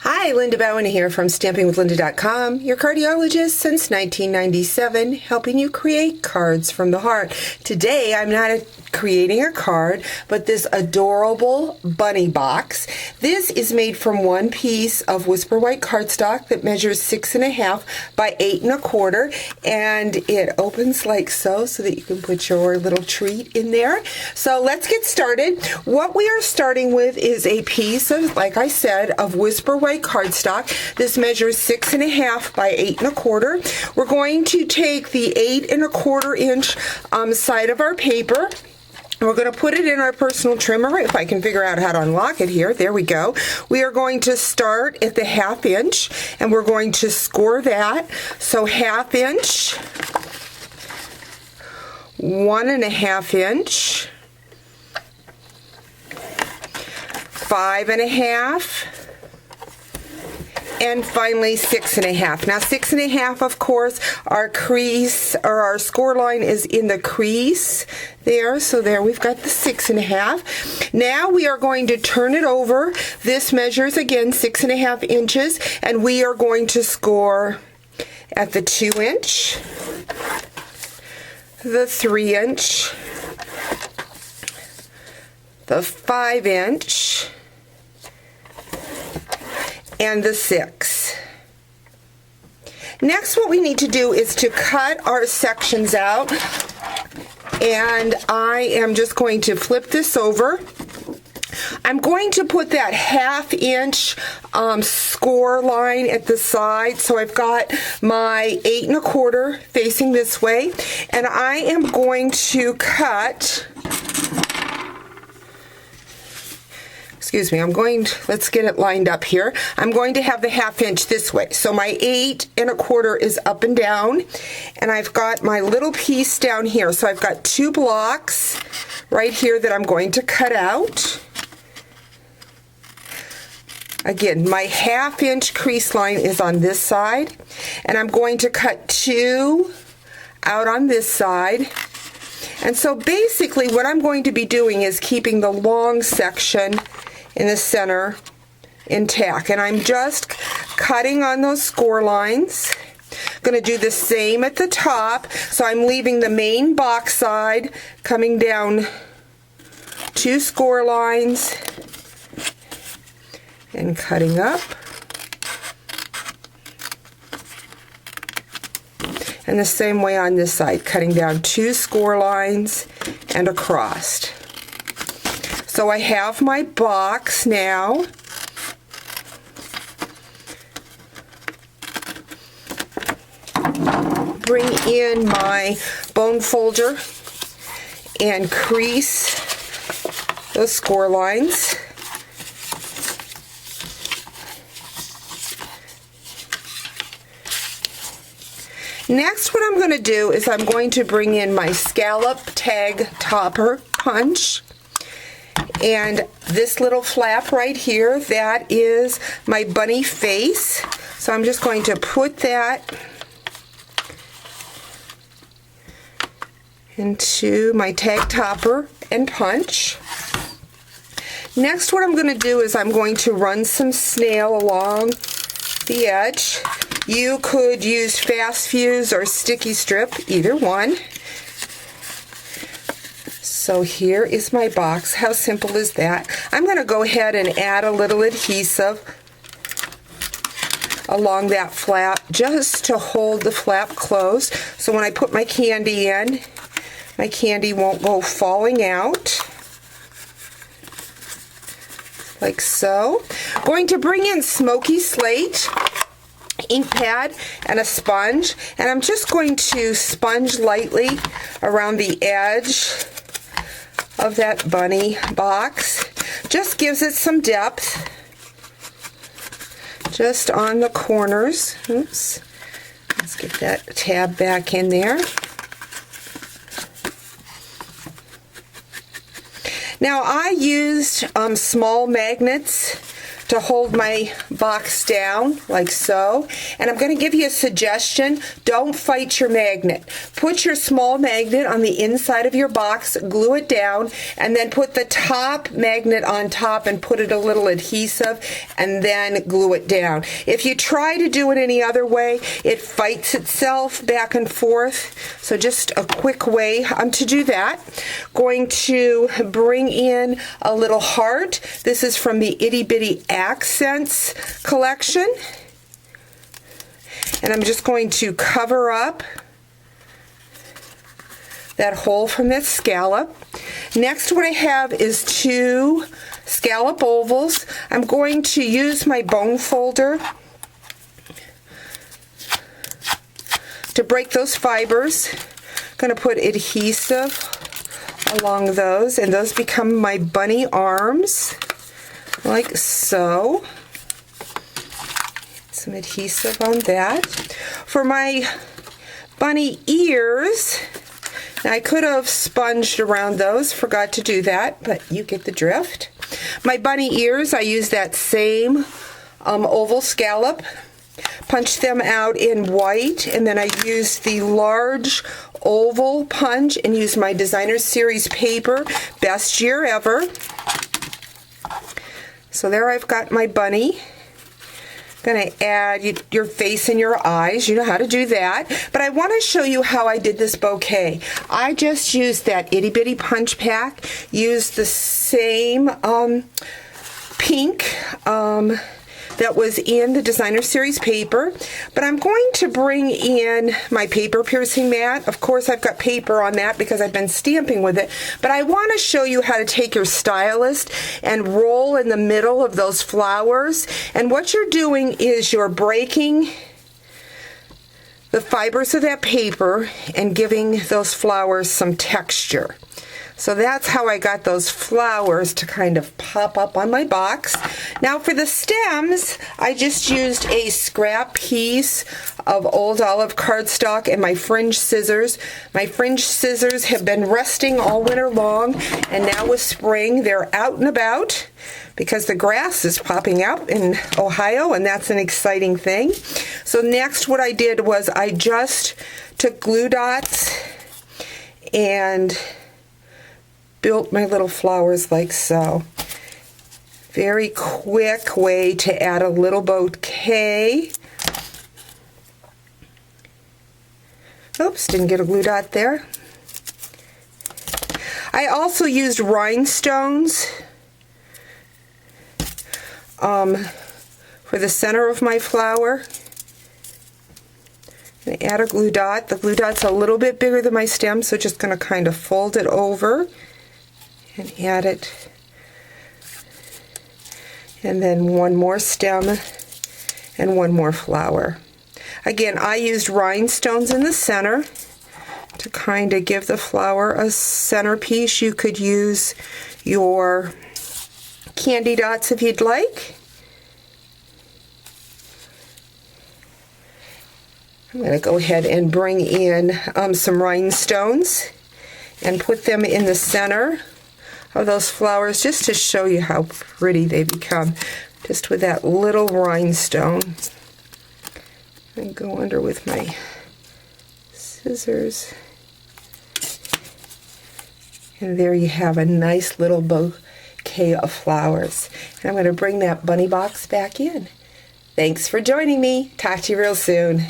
Hi, Linda Bowen here from StampingWithLinda.com, your cardiologist since 1997, helping you create cards from the heart. Today, I'm not creating a card, but this adorable bunny box. This is made from one piece of Whisper White cardstock that measures 6.5 by 8 1/4, and it opens like so that you can put your little treat in there. So let's get started. What we are starting with is a piece of, like I said, of Whisper White cardstock. This measures 6.5 by 8 1/4. We're going to take the 8 1/4 inch side of our paper. We're going to put it in our personal trimmer, if I can figure out how to unlock it here. There we go. We are going to start at the 1/2 inch, and we're going to score that. So 1/2 inch, 1.5 inch, 5.5, and finally 6.5. Now 6.5, of course, our crease or our score line is in the crease there. So there we've got the 6.5. Now we are going to turn it over. This measures again 6.5 inches, and we are going to score at the 2 inch, the 3 inch, the 5 inch, and the 6. Next, what we need to do is to cut our sections out, and I am just going to flip this over. I'm going to put that 1/2 inch score line at the side. So I've got my 8 1/4 facing this way, and I am going to cut, excuse me, let's get it lined up here. I'm going to have the 1/2 inch this way. So my 8 1/4 is up and down, and I've got my little piece down here. So I've got 2 blocks right here that I'm going to cut out. Again, my 1/2 inch crease line is on this side, and I'm going to cut 2 out on this side. And so basically what I'm going to be doing is keeping the long section in the center intact, and I'm just cutting on those score lines. Going to do the same at the top, so I'm leaving the main box side, coming down 2 score lines and cutting up, and the same way on this side, cutting down 2 score lines and across. So I have my box now. Bring in my bone folder and crease those score lines. Next, what I'm going to do is I'm going to bring in my scallop tag topper punch. And this little flap right here, that is my bunny face. So I'm just going to put that into my tag topper and punch. Next, what I'm going to do is I'm going to run some snail along the edge. You could use fast fuse or sticky strip, either one. So here is my box. How simple is that? I'm going to go ahead and add a little adhesive along that flap just to hold the flap closed. So when I put my candy in, my candy won't go falling out. Like so. Going to bring in smoky slate, ink pad, and a sponge, and I'm just going to sponge lightly around the edge of that bunny box. Just gives it some depth, just on the corners. Oops. Let's get that tab back in there. Now I used small magnets to hold my box down like so, and I'm going to give you a suggestion. don't fight your magnet. Put your small magnet on the inside of your box, glue it down, and then put the top magnet on top and put it a little adhesive, and then glue it down. If you try to do it any other way, it fights itself back and forth. So just a quick way to do that. Going to bring in a little heart. This is from the Itty Bitty Accents collection. And I'm just going to cover up that hole from that scallop. Next, what I have is 2 scallop ovals. I'm going to use my bone folder to break those fibers. I'm going to put adhesive along those, and those become my bunny arms, like so. Some adhesive on that. For my bunny ears, now I could have sponged around those, forgot to do that, but you get the drift. My bunny ears, I use that same oval scallop, punch them out in white, and then I use the large oval punch and use my Designer Series paper, best year ever. So there I've got my bunny. Going to add your face and your eyes. You know how to do that. But I want to show you how I did this bouquet. I just used that itty bitty punch pack, used the same pink that was in the Designer Series paper, but I'm going to bring in my paper piercing mat. Of course, I've got paper on that because I've been stamping with it, but I want to show you how to take your stylus and roll in the middle of those flowers. And what you're doing is you're breaking the fibers of that paper and giving those flowers some texture. So that's how I got those flowers to kind of pop up on my box. Now for the stems, I just used a scrap piece of old olive cardstock and my fringe scissors. My fringe scissors have been rusting all winter long, and now with spring they're out and about because the grass is popping up in Ohio, and that's an exciting thing. So next what I did was I just took glue dots and built my little flowers like so. Very quick way to add a little bouquet. Oops, didn't get a glue dot there. I also used rhinestones for the center of my flower. I'm going to add a glue dot. The glue dot's a little bit bigger than my stem, so just going to kind of fold it over and add it. And then one more stem and one more flower. Again, I used rhinestones in the center to kind of give the flower a centerpiece. You could use your candy dots if you'd like. I'm going to go ahead and bring in some rhinestones and put them in the center of those flowers just to show you how pretty they become, just with that little rhinestone. And go under with my scissors. And there you have a nice little bouquet of flowers. And I'm going to bring that bunny box back in. Thanks for joining me. Talk to you real soon.